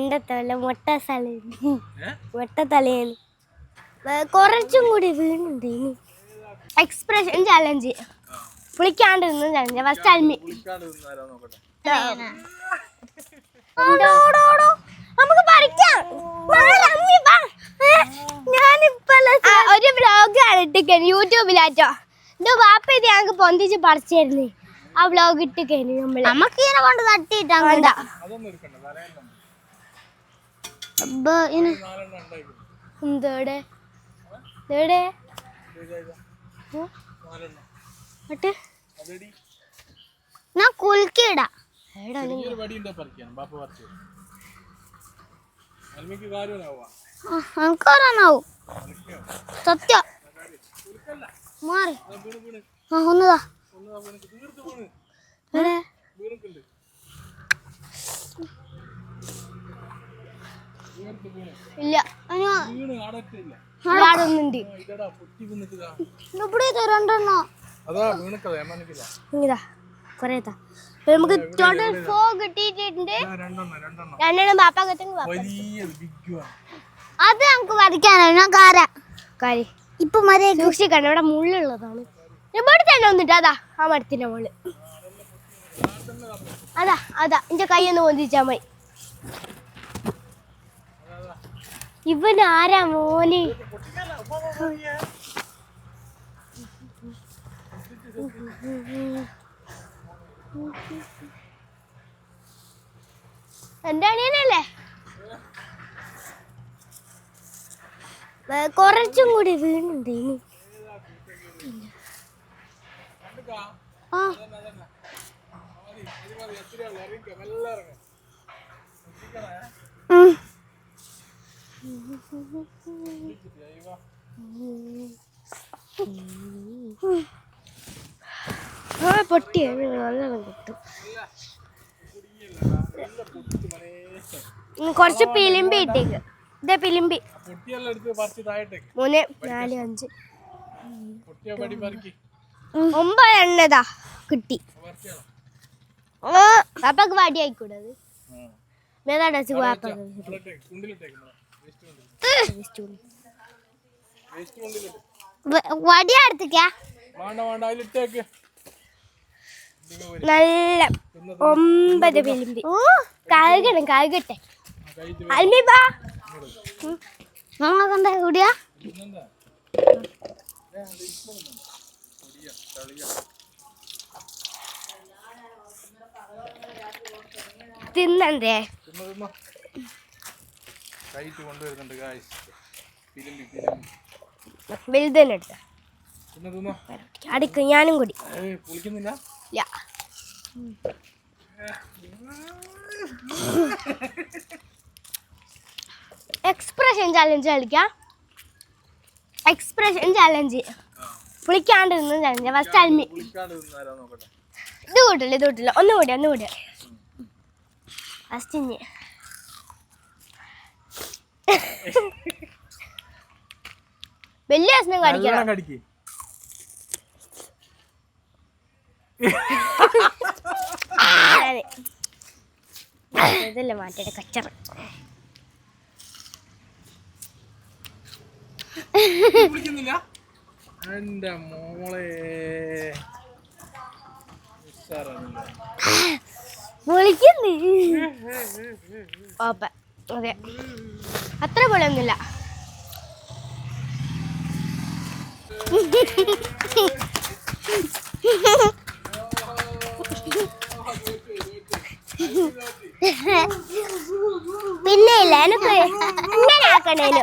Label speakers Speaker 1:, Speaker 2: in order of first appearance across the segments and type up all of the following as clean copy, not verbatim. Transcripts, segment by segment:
Speaker 1: പണ്ടത്തെ മുട്ടത്തലയിൽ കുറച്ചും കൂടി വീണുണ്ട്. ഇനി എക്സ്പ്രഷൻ ചാലഞ്ച്, കുളിക്കാണ്ടിരുന്ന ചാലഞ്ച്. ഫസ്റ്റ് അൽമി നമുക്ക് പറിക്കാം. ഒരു വ്ലോഗാണ് ഇട്ടിക്കന് യൂട്യൂബിലാറ്റോ. എന്റെ വാപ്പ ഇത് ഞങ്ങൾക്ക് പൊന്തിച്ച് പറിച്ചായിരുന്നു. ആ വ്ലോഗ് ഇട്ടിക്കന് നമുക്ക് ഇതിനെ കൊണ്ട് തട്ടിയിട്ടാ ഞാൻ കുലുക്കിയിടാ. എനിക്കറിയാനാവും സത്യം. മാറി ഒന്നതാ ഇല്ല ഒന്നുണ്ട്. കൊറേ നമുക്ക് ടോട്ടൽ 4 കിട്ടിയിട്ടുണ്ട്. രണ്ടെണ്ണം ബാപ്പാക്കത്തെങ്കിൽ അത് നമുക്ക് വരയ്ക്കാനാണ്. ഞാൻ കാരി ഇപ്പൊ മരേ സൂക്ഷിക്കണം, ഇവിടെ മുള്ളുള്ളതാണ്. ഇവിടെ തന്നെ വന്നിട്ട് അതാ ആ മരത്തിന്റെ മുകളിൽ അതാ എന്റെ കൈയൊന്ന് പൊന്തിച്ചാ മതി. ഇവൻ ആരാ മോന്? എന്റെ അണിയനല്ലേ? കുറച്ചും കൂടി വീണുണ്ട്. ഇനി പൊട്ടി നല്ലോണം കിട്ടും. കുറച്ച് പിലിമ്പി ഇട്ടേക്ക്. ഇതേ പിലിമ്പി 3 4 5 9 എണ്ണതാ കിട്ടി. പാപ്പക്ക് വടി ആയിക്കൂടത്. വടിയാ എടുത്തേക്കാ നല്ല 9 പിലിമ്പി. കഴുകട്ടെ അൽമി ബാ കണ്ട കൂടിയാ. തിന്നണ്ടേ? വലുതെടുത്ത അടുക്ക്. ഞാനും കൂടി എക്സ്പ്രഷൻ ചാലഞ്ച് കളിക്കാം. എക്സ്പ്രഷൻ ചാലഞ്ച്, കുളിക്കാണ്ടിരുന്ന ചാലഞ്ച്. ഫസ്റ്റ് അൽമി ഇത് കൂട്ടില്ല. ഒന്നുകൂടി ഫസ്റ്റ് ഇനി വലിയ പ്രശ്നം കടിക്കണം. ഇതല്ലേ മാറ്റയുടെ കച്ചറ.
Speaker 2: എന്റെ മോളെ
Speaker 1: അതെ അത്ര പൊളിയൊന്നുമില്ല. പിന്നെ ഇല്ല എനിക്ക് അങ്ങനെ ആക്കണേനു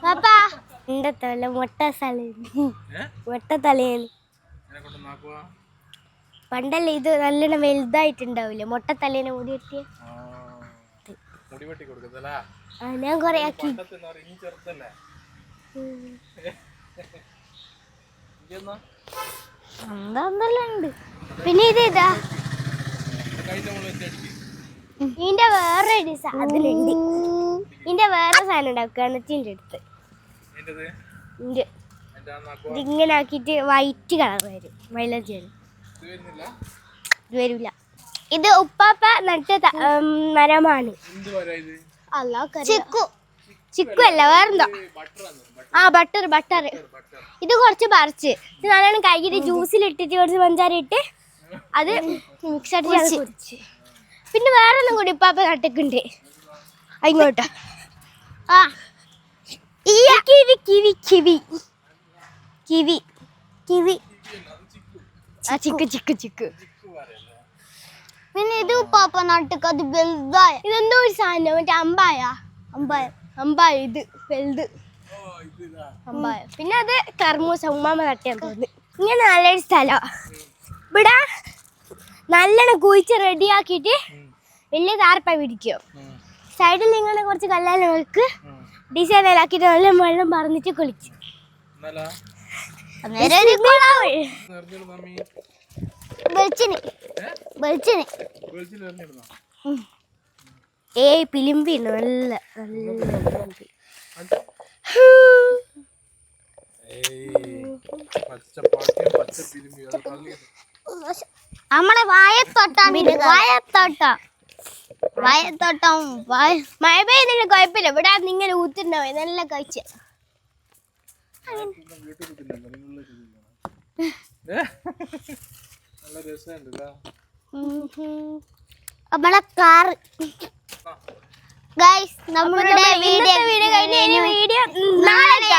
Speaker 1: പാപ്പാ. പണ്ടത്തെ മുട്ടത്തലയിൽ പണ്ടല്ലേ ഇത് നല്ലോണം വലുതായിട്ടുണ്ടാവില്ലേ മുട്ടത്തലേനെ മുടി വെട്ടിയ. ഞാൻ കൊറേ ആക്കി. എന്താന്നെല്ലാം ഉണ്ട്. പിന്നെ ഇതാ ഇതിന്റെ വേറൊരു സാധനമുണ്ട്. ഇതിന്റെ വേറെ സാധനം ഉണ്ടാവും കിണറ്റിന്റെ അടുത്ത്. ഇതിങ്ങനെ ആക്കിയിട്ട് വൈറ്റ് കളർ വരും. മൈലേജ് വരും. ഇത് വരില്ല. ഇത് ഉപ്പാപ്പ നട്ട മരമാണ്. ചിക്കു ചിക്കു അല്ല വേറെന്തോ. ബട്ടർ. ഇത് കുറച്ച് പറിച്ച് നല്ലോണം കൈകിട്ട് ജ്യൂസിലിട്ടിട്ട് കുറച്ച് പഞ്ചാര ഇട്ട് അത് മിക്സ് ആയിട്ട് കുടിച്ച്. പിന്നെ വേറൊന്നും കൂടി ഉപ്പാപ്പ നട്ടിട്ടുണ്ട് അങ്ങോട്ട്. കിവി ചിക്കു. പിന്നെ ഇത് ഉപ്പാപ്പ നട്ടിക്ക് അത് വലുതായ ഇതെന്തോ ഒരു സാധനം മറ്റേ അമ്പായ ഇത് വലുത് അമ്പായ. പിന്നെ അത് കർമൂസ ഉമ്മാമ നട്ടിയാൻ തോന്നുന്നു. ഇങ്ങനെ നല്ലൊരു സ്ഥലം. ഇവിടെ നല്ലോണം കുഴിച്ച് റെഡിയാക്കിയിട്ട് വലിയ താർപ്പ പിടിക്കും. സൈഡിൽ ഇങ്ങനെ കുറച്ച് കല്ലാലകൾക്ക് ഡിസൈനിലാക്കിയിട്ട് നല്ല വെള്ളം പറന്നിട്ട് കുളിച്ച്. പിലിമ്പി നല്ല നമ്മളെ വായത്തോട്ടം മഴ പെയ്യുന്നില്ല കുഴപ്പമില്ല. ഇവിടെ ഇങ്ങനെ ഊത്തുണ്ടാവും നല്ല കഴിച്ച. നമ്മളെ കാറ് ഗൈസ് നമ്മുടെ വീഡിയോ കഴിഞ്ഞ വീഡിയോ നാളെ